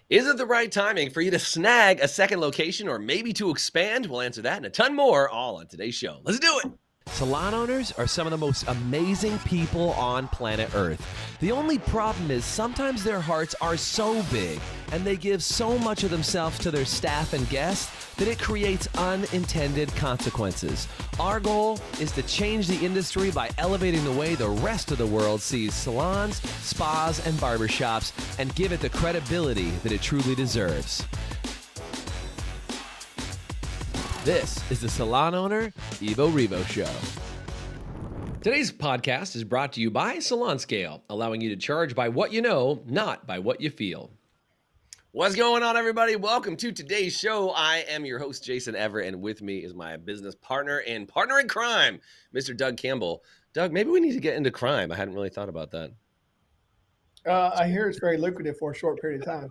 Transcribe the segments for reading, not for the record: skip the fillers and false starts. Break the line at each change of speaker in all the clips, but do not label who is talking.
Is it the right timing for you to snag a second location or maybe to expand? We'll answer that and a ton more all on today's show. Let's do it. Salon owners are some of the most amazing people on planet Earth. The only problem is sometimes their hearts are so big and they give so much of themselves to their staff and guests that it creates unintended consequences. Our goal is to change the industry by elevating the way the rest of the world sees salons, spas, and barbershops and give it the credibility that it truly deserves. This is the Salon Owner Evo Revo Show. Today's podcast is brought to you by Salon Scale, allowing you to charge by what you know, not by what you feel. What's going on, everybody? Welcome to today's show. I am your host, Jason Everett, and with me is my business partner and partner in crime, Mr. Doug Campbell. Doug, maybe we need to get into crime. I hadn't really thought about that.
I hear it's very lucrative for a short period of time.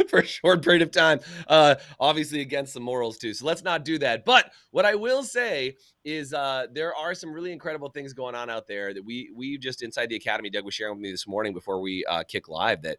For a short period of time, obviously against the morals too. So let's not do that. But what I will say is there are some really incredible things going on out there that we just inside the Academy, Doug was sharing with me this morning before we kick live that,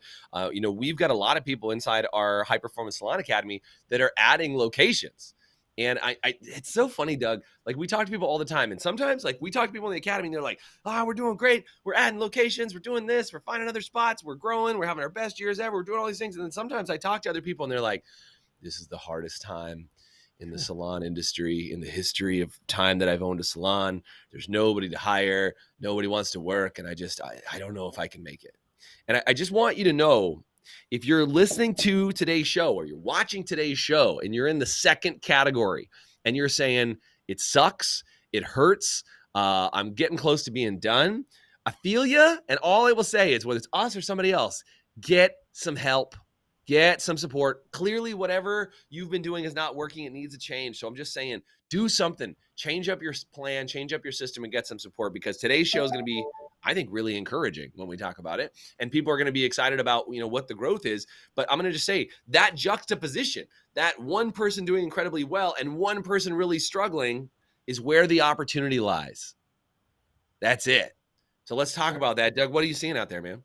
we've got a lot of people inside our High Performance Salon Academy that are adding locations. And it's so funny, Doug, like we talk to people all the time. And sometimes like we talk to people in the Academy and they're like, we're doing great. We're adding locations. We're doing this. We're finding other spots. We're growing. We're having our best years ever. We're doing all these things. And then sometimes I talk to other people and they're like, this is the hardest time in the salon industry, in the history of time that I've owned a salon. There's nobody to hire. Nobody wants to work. And I don't know if I can make it. And I just want you to know, if you're listening to today's show or you're watching today's show and you're in the second category and you're saying it sucks, it hurts, I'm getting close to being done, I feel you. And all I will say is whether it's us or somebody else, get some help, get some support. Clearly, whatever you've been doing is not working. It needs a change. So I'm just saying, do something, change up your plan, change up your system and get some support because today's show is going to be, I think, really encouraging when we talk about it. And people are going to be excited about, what the growth is. But I'm going to just say that juxtaposition, that one person doing incredibly well and one person really struggling is where the opportunity lies. That's it. So let's talk about that. Doug, what are you seeing out there, man?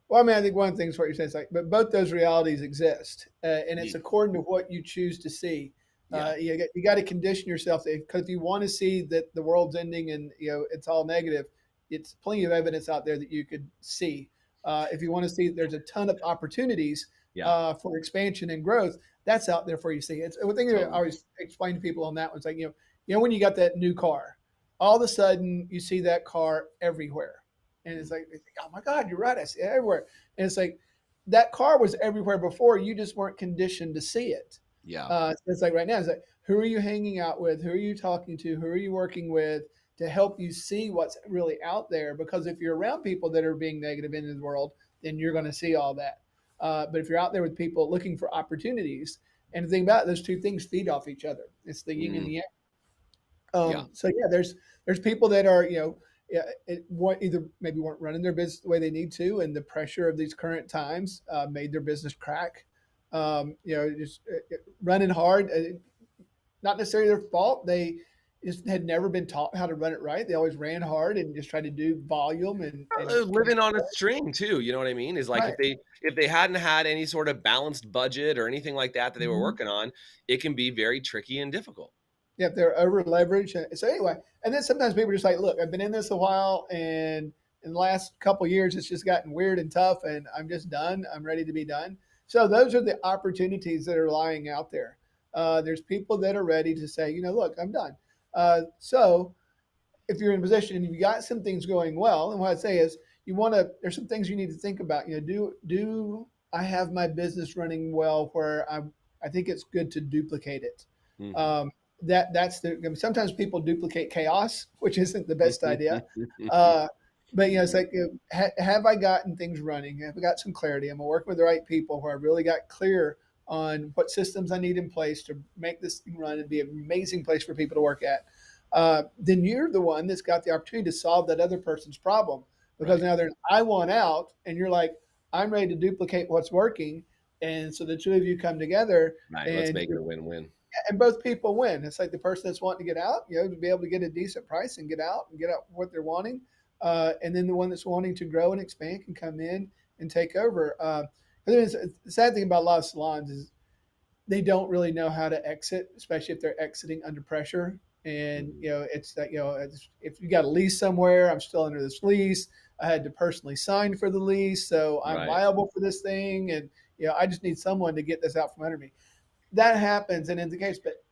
Well, I mean, I think one of the things what you're saying is like, but both those realities exist, and it's according to what you choose to see. You got to condition yourself because if you want to see that the world's ending and it's all negative, it's plenty of evidence out there that you could see. If you want to see there's a ton of opportunities for expansion and growth, that's out there for you to see. It's one thing that I always explain to people on that one. It's like when you got that new car, all of a sudden you see that car everywhere. And it's like, oh my God, you're right. I see it everywhere. And it's like that car was everywhere before. You just weren't conditioned to see it.
Yeah.
So it's like right now, it's like, who are you hanging out with? Who are you talking to? Who are you working with to help you see what's really out there? Because if you're around people that are being negative in the world, then you're going to see all that. But if you're out there with people looking for opportunities, and the thing about it, those two things feed off each other. It's the yin and the yang. So there's people that are, either maybe weren't running their business the way they need to, and the pressure of these current times made their business crack. Just running hard, not necessarily their fault. They just had never been taught how to run it right. They always ran hard and just tried to do volume and
living on a string too. You know what I mean? Is like
right.
if they hadn't had any sort of balanced budget or anything like that they were working on, it can be very tricky and difficult.
Yeah, they're over leveraged. So anyway, and then sometimes people are just like, look, I've been in this a while, and in the last couple of years, it's just gotten weird and tough, and I'm just done. I'm ready to be done. So those are the opportunities that are lying out there. There's people that are ready to say, look, I'm done. So if you're in a position and you've got some things going well, and what I'd say is there's some things you need to think about. Do I have my business running well where I think it's good to duplicate it?
Mm-hmm.
Sometimes people duplicate chaos, which isn't the best idea. But it's like, have I gotten things running? Have I got some clarity? Am I working with the right people where I really got clear on what systems I need in place to make this thing run and be an amazing place for people to work at? Then you're the one that's got the opportunity to solve that other person's problem because now I want out, and you're like, I'm ready to duplicate what's working. And so the two of you come together.
Right.
And
let's make it a win-win.
And both people win. It's like the person that's wanting to get out, to be able to get a decent price and get out what they're wanting. And then the one that's wanting to grow and expand can come in and take over. The sad thing about a lot of salons is they don't really know how to exit, especially if they're exiting under pressure. And
Mhm.
it's that if you got a lease somewhere, I'm still under this lease. I had to personally sign for the lease, so I'm
Right.
liable for this thing, and I just need someone to get this out from under me. That happens, and in the case, but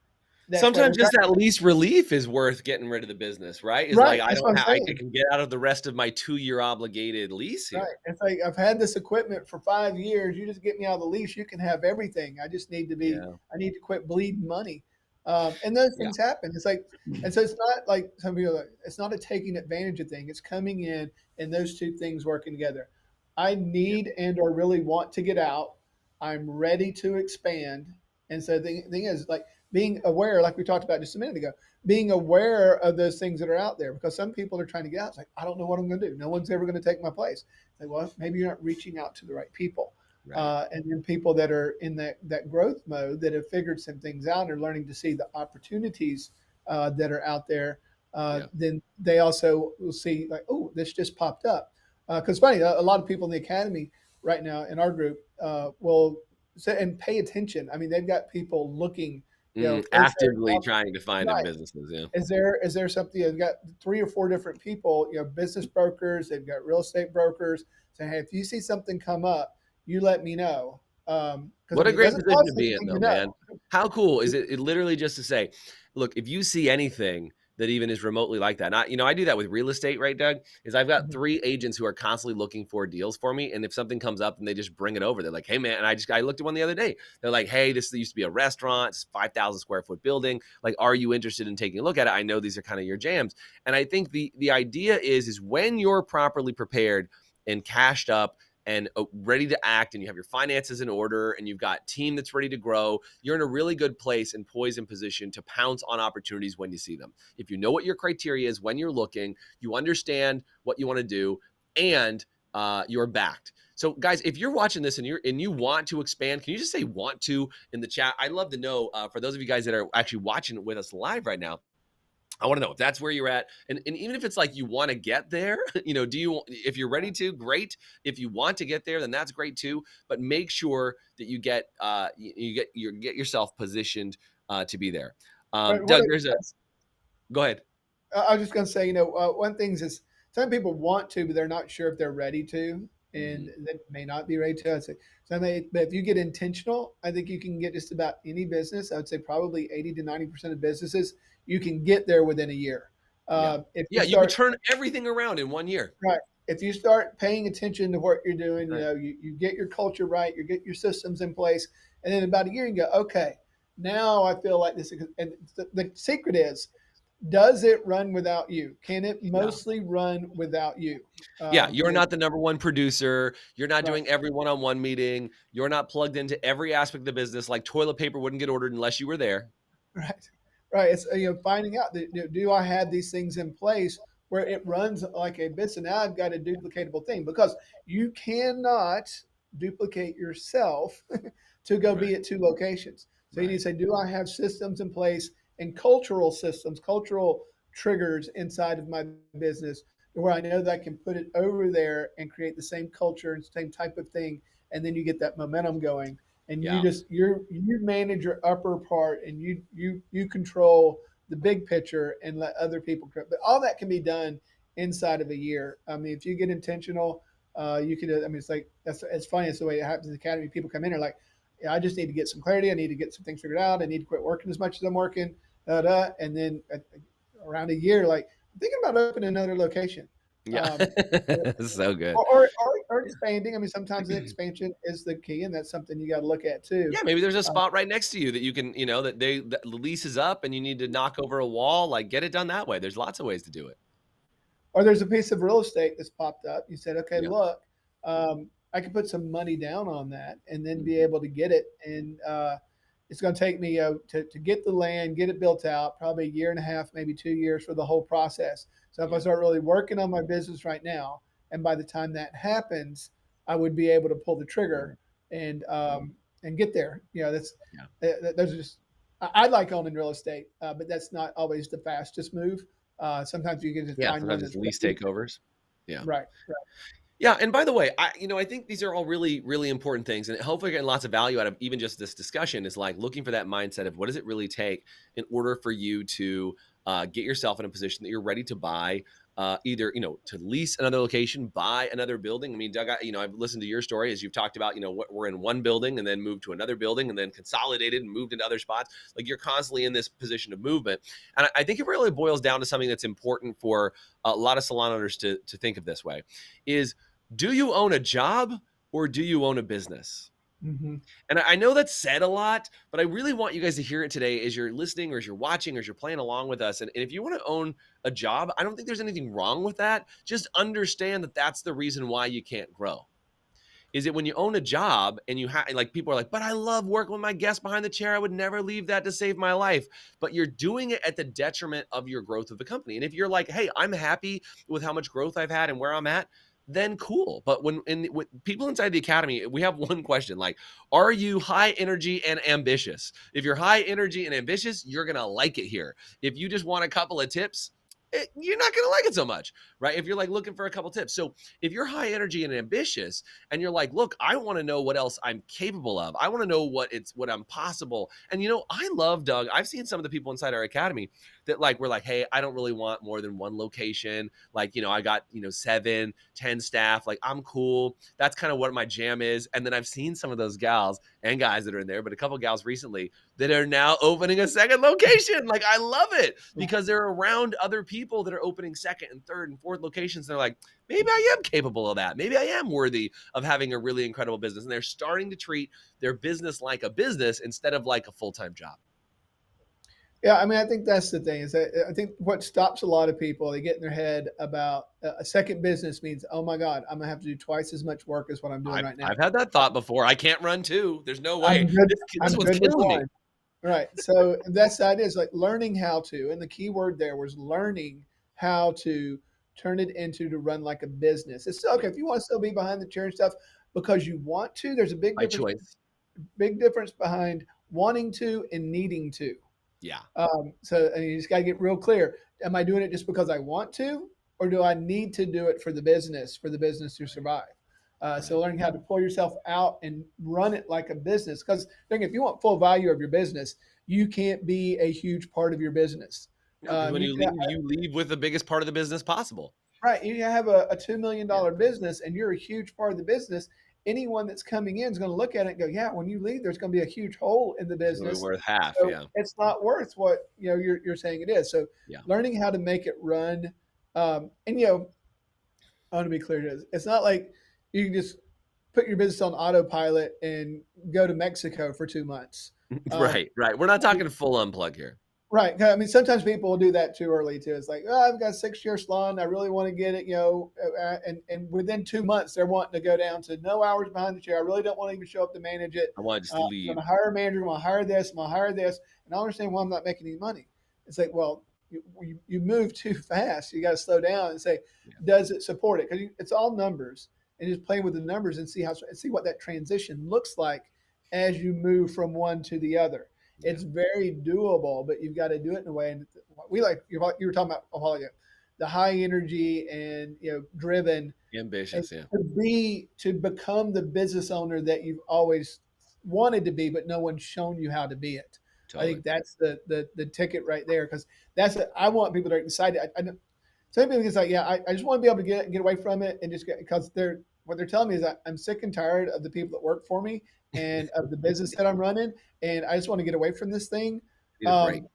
that's why
Sometimes
there's
just that least relief is worth getting rid of the business, right? Is
right.
like, I
That's what
don't
I'm
I
saying.
can get out of the rest of my 2-year obligated lease
Right.
here.
It's like I've had this equipment for 5 years. You just get me out of the lease. You can have everything. I just need to be.
Yeah.
I need to quit bleeding money. And those
Yeah.
things happen. It's like, and so it's not like some people. It's not a taking advantage of thing. It's coming in and those two things working together. I
Yeah.
need and or really want to get out. I'm ready to expand. And so the thing is like being aware, like we talked about just a minute ago, being aware of those things that are out there because some people are trying to get out. It's like, I don't know what I'm going to do. No one's ever going to take my place. Like, well, maybe you're not reaching out to the right people.
Right.
And then people that are in that growth mode that have figured some things out and are learning to see the opportunities that are out there,
Yeah.
then they also will see like, oh, this just popped up. Because funny, a lot of people in the academy right now in our group will say and pay attention. I mean, they've got people looking. Is there
Actively trying to find in
right?
businesses, yeah.
Is there something? They've got 3 or 4 different people, business brokers. They've got real estate brokers saying, "Hey, if you see something come up, you let me know." Because I
What a
mean, it
great
doesn't
position to
cost
be in
anything to
though,
know.
man. How cool is it literally just to say, "Look, if you see anything that even is remotely like that," I do that with real estate, right, Doug? Is I've got
Mhm.
3 agents who are constantly looking for deals for me, and if something comes up and they just bring it over, they're like, "Hey, man," and I looked at one the other day. They're like, "Hey, this used to be a restaurant. It's a 5,000 square foot building. Like, are you interested in taking a look at it? I know these are kind of your jams." And I think the idea is when you're properly prepared and cashed up and ready to act and you have your finances in order and you've got team that's ready to grow, you're in a really good place and poised in position to pounce on opportunities when you see them. If you know what your criteria is when you're looking, you understand what you want to do, and you're backed. So guys, if you're watching this and you want to expand, can you just say want to in the chat? I'd love to know, for those of you guys that are actually watching with us live right now, I want to know if that's where you're at. And even if it's like you want to get there, do you, if you're ready to, great. If you want to get there, then that's great too. But make sure that you get yourself positioned to be there.
But
Doug, go ahead.
I was just going to say, one thing is some people want to, but they're not sure if they're ready to, and
Mhm.
they may not be ready to. I'd say, but if you get intentional, I think you can get just about any business. I would say probably 80 to 90% of businesses you can get there within a year.
Yeah.
If you
Yeah. You could
start
turn everything around in 1 year.
right, if you start paying attention to what you're doing,
Right.
you get your culture right, you get your systems in place, and then about a year you go, okay, now I feel like this. And the secret is does it run without you? Can it
Yeah.
mostly run without you?
Yeah, you're
And
not the number one producer. You're not
right,
doing every one-on-one meeting. You're not plugged into every aspect of the business. Like toilet paper wouldn't get ordered unless you were there.
right, right. It's finding out that, do I have these things in place where it runs like a business? Now I've got a duplicatable thing because you cannot duplicate yourself to go be
Right.
at 2 locations. So you need
Right.
to say, do I have systems in place and cultural systems, cultural triggers inside of my business where I know that I can put it over there and create the same culture and same type of thing, and then you get that momentum going. And
Yeah.
you manage your upper part, and you control the big picture and let other people. But all that can be done inside of a year. I mean, if you get intentional, you can. I mean, it's like that's it's funny. It's the way it happens in the academy. People come in and are like, yeah, I just need to get some clarity. I need to get some things figured out. I need to quit working as much as I'm working. And then around a year, like I'm thinking about opening another location.
Yeah.
Um,
So good.
or expanding. I mean, sometimes the expansion is the key, and that's something you got to look at too.
Yeah, maybe there's a
Uh,
spot right next to you that you can, that the lease is up and you need to knock over a wall, like get it done that way. There's lots of ways to do it.
or there's a piece of real estate that's popped up. You said, okay,
Yeah.
look, I can put some money down on that and then be
Mhm.
able to get it. And it's going to take me to get the land, get it built out, probably a year and a half, maybe 2 years for the whole process. So if I
Yeah.
start really working on my business right now, and by the time that happens, I would be able to pull the
Mhm.
trigger and get there.
Yeah.
Those are just I like owning real estate, but that's not always the fastest move. Sometimes you can just
Yeah,
find one
sometimes it's
that's
lease
ready.
takeovers. Yeah.
Right, right.
Yeah, and by the way, I think these are all really, really important things, and hopefully getting lots of value out of even just this discussion is like looking for that mindset of what does it really take in order for you to get yourself in a position that you're ready to buy, either to lease another location, buy another building. I mean, Doug, I've listened to your story as you've talked about. We're in one building and then moved to another building and then consolidated and moved into other spots. Like you're constantly in this position of movement, and I think it really boils down to something that's important for a lot of salon owners to think of this way: is do you own a job or do you own a business?
Hmm.
And I know that's said a lot, but I really want you guys to hear it today as you're listening or as you're watching or as you're playing along with us. And if you want to own a job, I don't think there's anything wrong with that. Just understand that that's the reason why you can't grow. Is it when you own a job and you have like people are like, but I love working with my guests behind the chair. I would never leave that to save my life. But you're doing it at the detriment of your growth of the company. And if you're like, hey, I'm happy with how much growth I've had and where I'm at, then cool. But with people inside the academy, we have one question like, are you high energy and ambitious? If you're high energy and ambitious, you're going to like it here. If you just want a couple of tips, you're not going to like it so much, right? If you're like looking for a couple tips. So if you're high energy and ambitious, and you're like, look, I want to know what else I'm capable of. I want to know what I'm possible. And I love Doug. I've seen some of the people inside our academy that like we're like, hey, I don't really want more than one location. Like, I got 7, 10 staff. Like, I'm cool. That's kind of what my jam is. And then I've seen some of those gals and guys that are in there, but a couple gals recently that are now opening a second location. Like, I love it because they're around other people that are opening second and third and fourth locations. They're like, maybe I am capable of that. Maybe I am worthy of having a really incredible business. And they're starting to treat their business like a business instead of like a full-time job.
Yeah, I mean, I think that's the thing is that I think what stops a lot of people, they get in their head about a second business means, oh my God, I'm gonna have to do twice as much work as what I'm doing
I've,
right now.
I've had that thought before. I can't run two. There's no way.
I'm good.
This
I'm
one's
good with
killing me.
one. Right. So that's the idea is like learning how to, and the key word there was learning how to turn it into to run like a business. It's still okay
Yeah.
if you want to still be behind the chair and stuff because you want to. There's a
By choice.
big difference behind wanting to and needing to.
Yeah.
So and you just got to get real clear. Am I doing it just because I want to, or do I need to do it for the business to survive? So
Right.
learning how to pull yourself out and run it like a business. Because if you want full value of your business, you can't be a huge part of your business.
No, because when
You
you
can
leave, you leave with the biggest part of the business possible.
right. You have a $2 million
Yeah.
business, and you're a huge part of the business. Anyone that's coming in is going to look at it and go, "Yeah, when you leave, there's going to be a huge hole in the
It's only
business."
worth half.
So
Yeah.
it's not worth what you're saying it is. So
Yeah.
learning how to make it run, and I want to be clear, it's not like you can just put your business on autopilot and go to Mexico for 2 months. Um,
Right. Right. We're not talking full unplug here.
Right. I mean, sometimes people will do that too early too. It's like, oh, I've got a 6 year salon. I really want to get it, and within 2 months, they're wanting to go down to no hours behind the chair. I really don't want to even show up to manage it.
I want to just
I'm going
leave.
to hire a manager. I'm going to hire this. I'm going to hire this. And I understand why I'm not making any money. It's like, well, you move too fast. You got to slow down and say,
Yeah.
does it support it? Because it's all numbers and just playing with the numbers and see what that transition looks like as you move from one to the other.
Yeah.
It's very doable, but you've got to do it in a way. And we like you were talking about a while ago, the high energy and driven, and
Ambitious. Yeah.
to become the business owner that you've always wanted to be, but no one's shown you how to be it. I
Totally.
think that's the ticket right there because I want people to decide. Some people can say, yeah, I just want to be able to get away from it and just get because what they're telling me is that I'm sick and tired of the people that work for me and of the business that I'm running, and I just want to get away from this thing.
Need a break.
Um,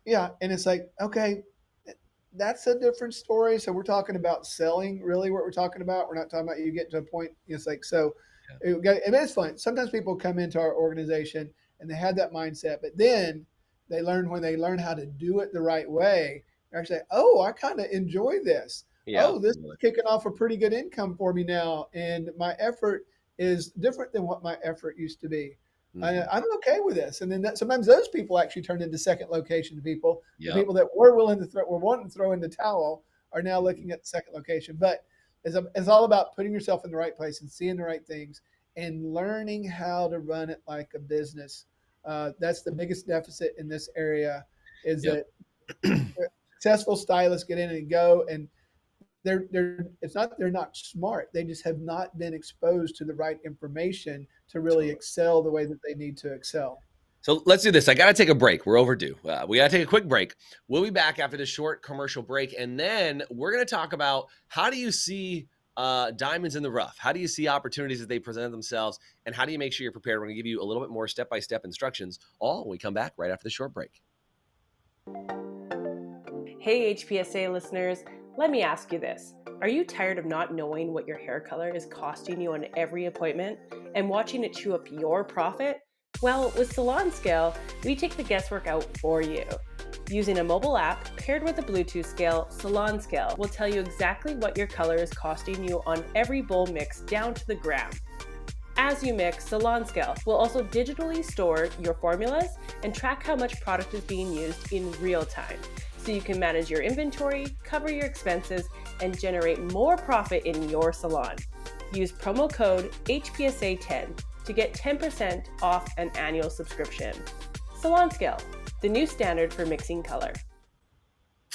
yeah, and it's like, okay, that's a different story. So we're talking about selling, really, what we're talking about. We're not talking about you get to a point. It's like so.
Yeah.
And it's fun. Sometimes people come into our organization and they have that mindset, but then when they learn how to do it the right way, they're actually, oh, I kind of enjoy this.
Yeah.
Oh, this is
Totally.
kicking off a pretty good income for me now, and my effort is different than what my effort used to be.
Hmm.
I'm okay with this. And then sometimes those people actually turn into second location people. The
Yep.
people that were wanting to throw in the towel are now
Mhm.
looking at the second location. But it's all about putting yourself in the right place and seeing the right things and learning how to run it like a business. That's the biggest deficit in this area is
Yep.
that successful stylists get in and go and they're it's not they're not smart. They just have not been exposed to the right information to really
Totally.
excel the way that they need to excel.
So let's do this. I got to take a break. We're overdue. We got to take a quick break. We'll be back after this short commercial break. And then we're going to talk about how do you see diamonds in the rough? How do you see opportunities as they present themselves? And how do you make sure you're prepared? We're going to give you a little bit more step by step instructions, all when we come back right after the short break.
Hey, HPSA listeners, let me ask you this. Are you tired of not knowing what your hair color is costing you on every appointment and watching it chew up your profit? Well, with Salon Scale, we take the guesswork out for you. Using a mobile app paired with a Bluetooth scale, Salon Scale will tell you exactly what your color is costing you on every bowl mix down to the gram. As you mix, Salon Scale will also digitally store your formulas and track how much product is being used in real time, so you can manage your inventory, cover your expenses, and generate more profit in your salon. Use promo code HPSA10 to get 10% off an annual subscription. Salon Scale, the new standard for mixing color.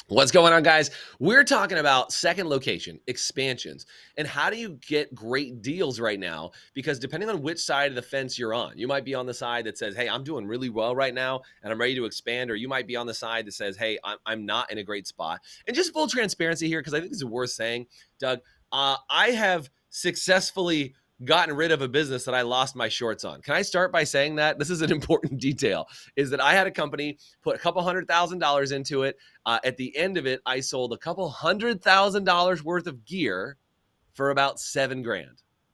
What's going on, guys? We're talking about second location, expansions, and how do you get great deals right now? Because depending on which side of the fence you're on, you might be on the side that says, hey, I'm doing really well right now and I'm ready to expand. Or you might be on the side that says, hey, I'm not in a great spot. And just full transparency here, because I think this is worth saying, Doug, I have successfully gotten rid of a business that I lost my shorts on. Can I start by saying that? This is an important detail, is that I had a company, put a couple $100,000 into it. At the end of it, I sold a couple $100,000 worth of gear for about $7,000.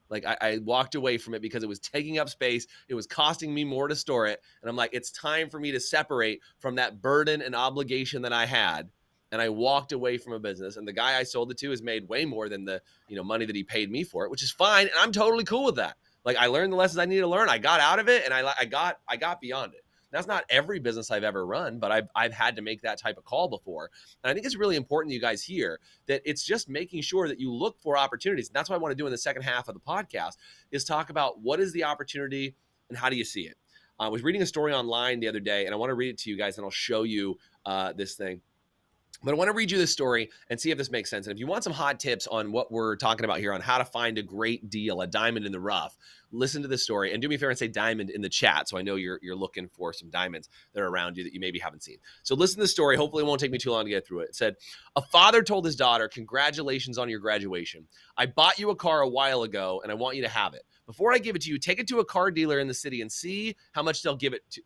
Like I walked away from it because it was taking up space. It was costing me more to store it. And I'm like, it's time for me to separate from that burden and obligation that I had. And I walked away from a business, and the guy I sold it to has made way more than the money that he paid me for it, which is fine, and I'm totally cool with that. Like, I learned the lessons I needed to learn. I got out of it, and I got beyond it. That's not every business I've ever run, but I've had to make that type of call before. And I think it's really important that you guys hear that it's just making sure that you look for opportunities. And that's what I want to do in the second half of the podcast, is talk about what is the opportunity and how do you see it. I was reading a story online the other day, and I want to read it to you guys, and I'll show you this thing. But I want to read you this story and see if this makes sense. And if you want some hot tips on what we're talking about here, on how to find a great deal, a diamond in the rough, listen to this story. And do me a favor and say diamond in the chat, so I know you're looking for some diamonds that are around you that you maybe haven't seen. So listen to the story. Hopefully it won't take me too long to get through it. It said, a father told his daughter, congratulations on your graduation. I bought you a car a while ago, and I want you to have it. Before I give it to you, take it to a car dealer in the city and see how much they'll give it to.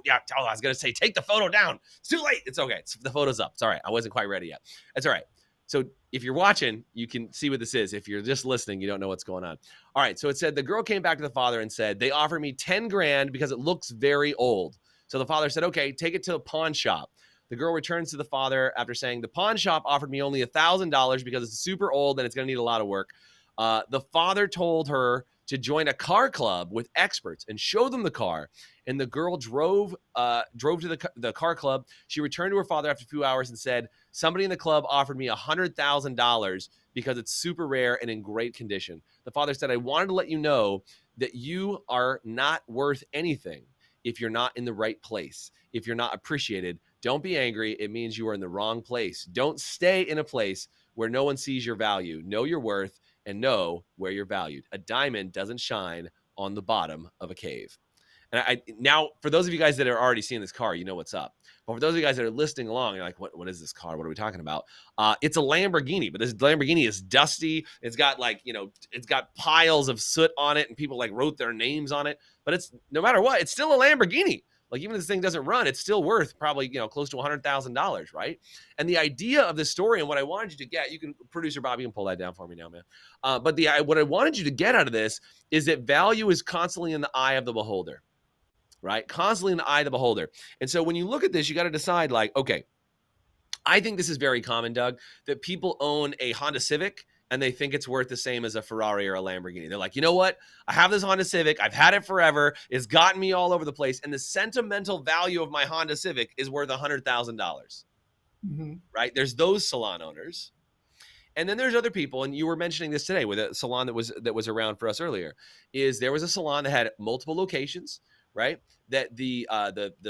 Yeah. I was going to say, take the photo down. It's too late. It's okay. The photo's up. It's all right. I wasn't quite ready yet. It's all right. So if you're watching, you can see what this is. If you're just listening, you don't know what's going on. All right. So it said the girl came back to the father and said, they offered me 10 grand because it looks very old. So the father said, okay, take it to a pawn shop. The girl returns to the father after saying, the pawn shop offered me only $1,000 because it's super old and it's going to need a lot of work. The father told her to join a car club with experts and show them the car. And the girl drove to the car club. She returned to her father after a few hours and said, somebody in the club offered me $100,000 because it's super rare and in great condition. The father said, I wanted to let you know that you are not worth anything if you're not in the right place. If you're not appreciated, don't be angry. It means you are in the wrong place. Don't stay in a place where no one sees your value. Know your worth and know where you're valued. A diamond doesn't shine on the bottom of a cave. And now, for those of you guys that are already seeing this car, you know what's up. But for those of you guys that are listening along, you're like, what is this car? What are we talking about? It's a Lamborghini, but this Lamborghini is dusty. It's got it's got piles of soot on it, and people wrote their names on it. But it's, no matter what, it's still a Lamborghini. Like, even if this thing doesn't run, it's still worth probably, close to $100,000, right? And the idea of this story, and what I wanted you to get, you can, producer Bob, you can pull that down for me now, man. But what I wanted you to get out of this is that value is constantly in the eye of the beholder, right? Constantly in the eye of the beholder. And so when you look at this, you got to decide, okay, I think this is very common, Doug, that people own a Honda Civic and they think it's worth the same as a Ferrari or a Lamborghini. They're like, you know what? I have this Honda Civic. I've had it forever. It's gotten me all over the place. And the sentimental value of my Honda Civic is worth $100,000,
Mm-hmm.
right? There's those salon owners. And then there's other people, and you were mentioning this today with a salon that was around for us earlier, is there was a salon that had multiple locations, right? That the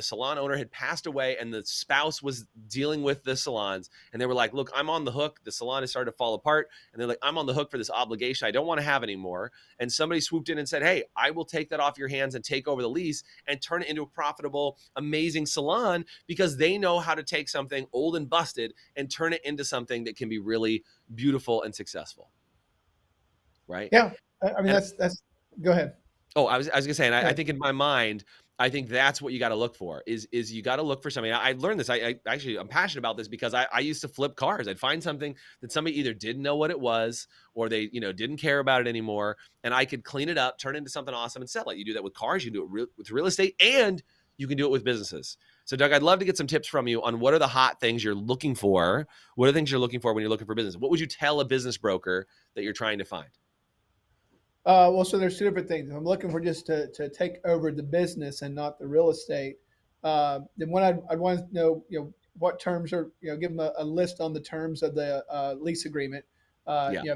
salon owner had passed away, and the spouse was dealing with the salons, and they were like, "Look, I'm on the hook. The salon has started to fall apart," and they're like, "I'm on the hook for this obligation I don't want to have anymore." And somebody swooped in and said, "Hey, I will take that off your hands and take over the lease and turn it into a profitable, amazing salon," because they know how to take something old and busted and turn it into something that can be really beautiful and successful, right?
Yeah. I mean,
And
that's, go ahead.
oh, I was gonna say, and I
Yeah.
think in my mind, I think that's what you got to look for is you got to look for something. I learned this. I actually I'm passionate about this because I used to flip cars. I'd find something that somebody either didn't know what it was or they didn't care about it anymore, and I could clean it up, turn it into something awesome, and sell it. You do that with cars, you can do it with real estate, and you can do it with businesses. So, Doug, I'd love to get some tips from you on what are the hot things you're looking for. What are the things you're looking for when you're looking for business? What would you tell a business broker that you're trying to find?
Well, so there's two different things. I'm looking for just to take over the business and not the real estate. Then what I'd want to know, what terms are, give them a list on the terms of the lease agreement.
Yeah,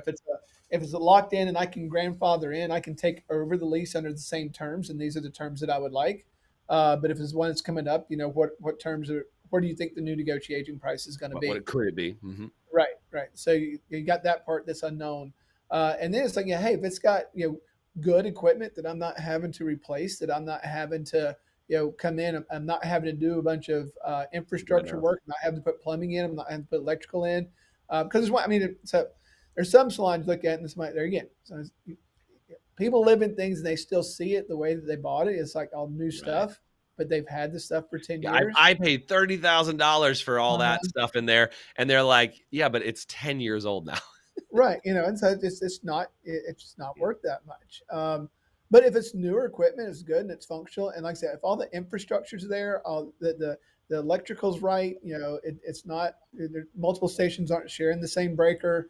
If it's locked in and I can grandfather in, I can take over the lease under the same terms, and these are the terms that I would like. But if it's one that's coming up, what terms are, where do you think the new negotiating price is going to
what
be?
could it be? Mm-hmm.
Right, right. So you got that part that's unknown, and then it's like, yeah, hey, if it's got good equipment that I'm not having to replace, that I'm not having to come in, I'm not having to do a bunch of
Good
infrastructure
enough.
work, I'm not having to put plumbing in, I'm not having to put electrical in, because it's what I mean. So there's some salons you look at, and this might there again. So people live in things and they still see it the way that they bought it. It's like all new
Right.
stuff, but they've had this stuff for 10
Yeah,
years.
I paid $30,000 for all that
Uh-huh.
stuff in there, and they're like, "Yeah, but it's 10 years old now."
Right, and so it's just not
Yeah,
worth that much. But if it's newer equipment, it's good and it's functional. And like I said, if all the infrastructure's there, all the electrical's right, it's not multiple stations aren't sharing the same breaker,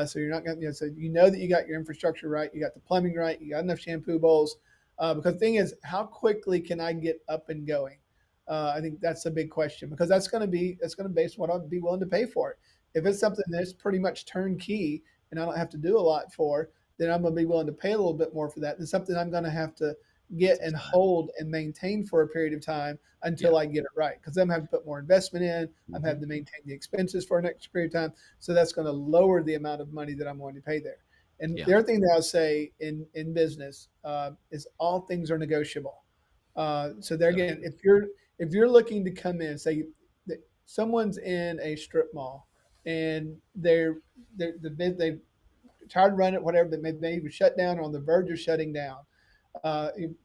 so you're not going. So that you got your infrastructure right, you got the plumbing right, you got enough shampoo bowls. Because the thing is, how quickly can I get up and going? I think that's a big question because that's going to base what I'd be willing to pay for it. If it's something that's pretty much turnkey and I don't have to do a lot for, then I'm going to be willing to pay a little bit more for that than something I'm going to have to get
takes
and
time.
hold and maintain for a period of time
Yeah.
until I get it right. Because I'm having to put more investment in, I'm
Mhm.
having to maintain the expenses for an extra period of time. So that's going to lower the amount of money that I'm going to pay there. And
Yeah.
the other thing that I'll say in business is all things are negotiable. So there
Really.
again, if you're looking to come in, say that someone's in a strip mall and they tired of running it, whatever, they may even shut down or on the verge of shutting down.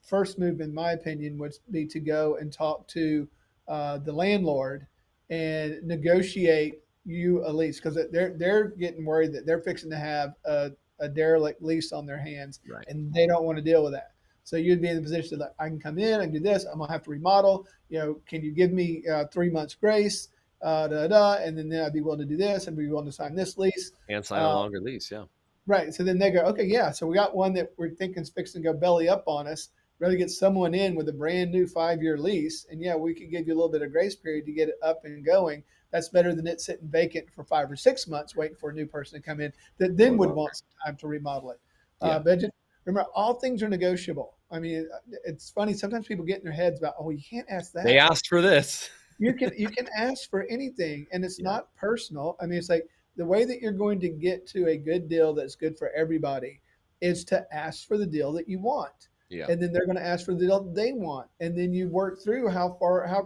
First move, in my opinion, would be to go and talk to the landlord and negotiate you a lease because they're getting worried that they're fixing to have a derelict lease on their hands
Right.
and they don't want to deal with that. So you'd be in the position that I can come in, I can do this, I'm gonna have to remodel. Can you give me 3 months grace? And then I'd be willing to do this and be willing to sign this lease.
And sign a
Uh,
longer lease, yeah.
Right. So then they go, okay, yeah. So we got one that we're thinking is fixing to go belly up on us. Rather get someone in with a brand new 5-year lease, and yeah, we could give you a little bit of grace period to get it up and going. That's better than it sitting vacant for 5 or 6 months waiting for a new person to come in that then
Or
would
longer.
want some time to remodel it.
Yeah.
But just remember, all things are negotiable. I mean, it's funny sometimes people get in their heads about, oh, you can't ask
They
that.
asked for this.
You can ask for anything, and it's
Yeah.
not personal. I mean, it's like the way that you're going to get to a good deal that's good for everybody is to ask for the deal that you want,
Yeah.
and then they're going to ask for the deal they want, and then you work through how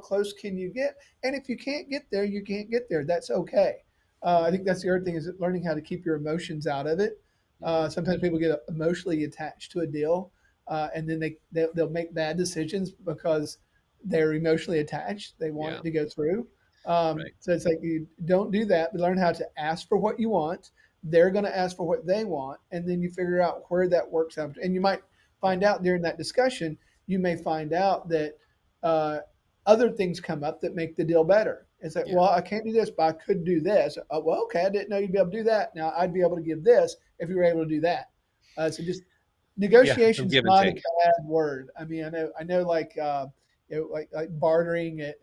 close can you get, and if you can't get there, you can't get there. That's okay. I think that's the other thing is learning how to keep your emotions out of it.
Mhm.
Sometimes people get emotionally attached to a deal, and then they'll make bad decisions because they're emotionally attached. They want
Yeah.
it to go through.
Right.
So it's like you don't do that, but learn how to ask for what you want. They're going to ask for what they want, and then you figure out where that works out. And you might
Yeah.
find out during that discussion, you may find out that uh, other things come up that make the deal better. It's like,
Yeah.
well, I can't do this, but I could do this. Well, okay, I didn't know you'd be able to do that. Now I'd be able to give this if you were able to do that. So just
Yeah. Some
negotiation's
give and
not a
take.
bad word. I mean, I know, like like bartering at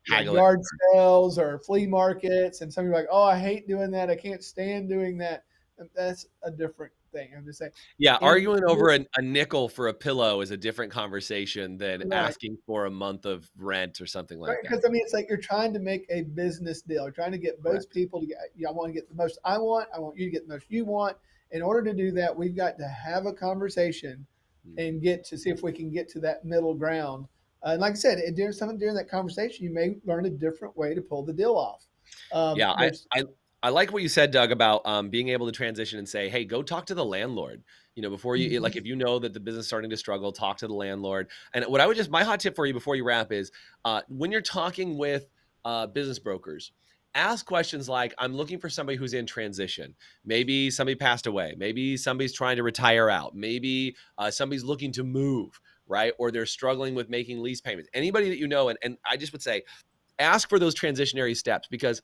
Haggling.
yard sales or flea markets, and some people are like, oh, I hate doing that. I can't stand doing that. And that's a different thing. I'm just saying.
Yeah,
And
arguing over a nickel for a pillow is a different conversation than
right.
asking for a month of rent or something
Right,
like that.
because I mean, it's like you're trying to make a business deal. You're trying to get both
Correct.
people to get. I want to get the most I want. I want you to get the most you want. In order to do that, we've got to have a conversation
Mhm.
and get to see if we can get to that middle ground. And like I said, during that conversation, you may learn a different way to pull the deal off.
Yeah,
There's
I like what you said, Doug, about being able to transition and say, "Hey, go talk to the landlord." You know, before you
Mhm.
like, if you know that the business is starting to struggle, talk to the landlord. And what I would just my hot tip for you before you wrap is, when you're talking with business brokers, ask questions like, "I'm looking for somebody who's in transition. Maybe somebody passed away. Maybe somebody's trying to retire out. Maybe somebody's looking to move." Right. Or they're struggling with making lease payments. Anybody that you know, and I just would say, ask for those transitionary steps because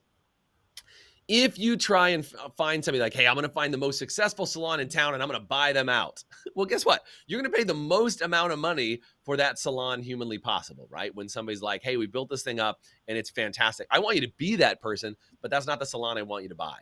if you try and find somebody like, hey, I'm going to find the most successful salon in town and I'm going to buy them out. Well, guess what? You're going to pay the most amount of money for that salon humanly possible, right? When somebody's like, hey, we built this thing up and it's fantastic. I want you to be that person, but that's not the salon I want you to buy.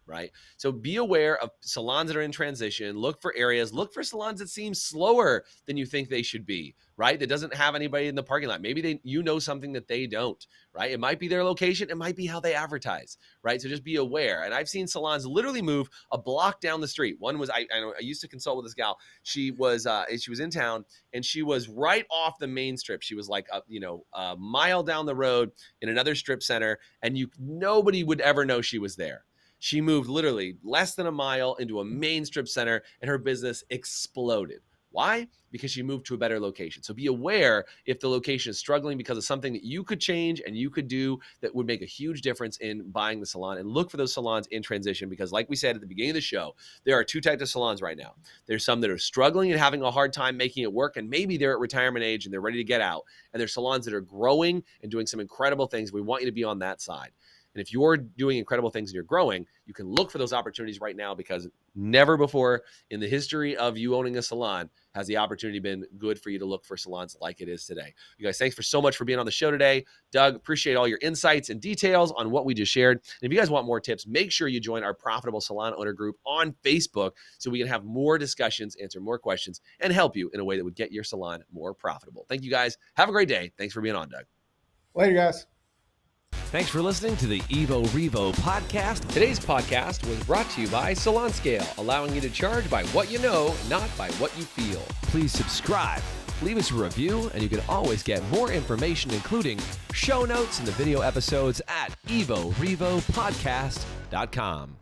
Right. So be aware of salons that are in transition. Look for areas, look for salons that seem slower than you think they should be, right? That doesn't have anybody in the parking lot. Maybe you know something that they don't, right? It might be their location. It might be how they advertise, right? So just be aware. And I've seen salons literally move a block down the street. One was, I used to consult with this gal. She was in town and she was right off the main strip. She was like, a mile down the road in another strip center and nobody would ever know she was there. She moved literally less than a mile into a main strip center and her business exploded. Why? Because she moved to a better location. So be aware if the location is struggling because of something that you could change and you could do that would make a huge difference in buying the salon, and look for those salons in transition because like we said at the beginning of the show, there are two types of salons right now. There's some that are struggling and having a hard time making it work, and maybe they're at retirement age and they're ready to get out. And there's salons that are growing and doing some incredible things. We want you to be on that side. And if you're doing incredible things and you're growing, you can look for those opportunities right now because never before in the history of you owning a salon has the opportunity been good for you to look for salons like it is today. You guys, thanks so much for being on the show today. Doug, appreciate all your insights and details on what we just shared. And if you guys want more tips, make sure you join our Profitable Salon Owner group on Facebook so we can have more discussions, answer more questions, and help you in a way that would get your salon more profitable. Thank you guys. Have a great day. Thanks for being on, Doug.
Later, guys.
Thanks for listening to the Evo Revo podcast. Today's podcast was brought to you by Salon Scale, allowing you to charge by what you know, not by what you feel. Please subscribe, leave us a review, and you can always get more information, including show notes and the video episodes at evorevopodcast.com.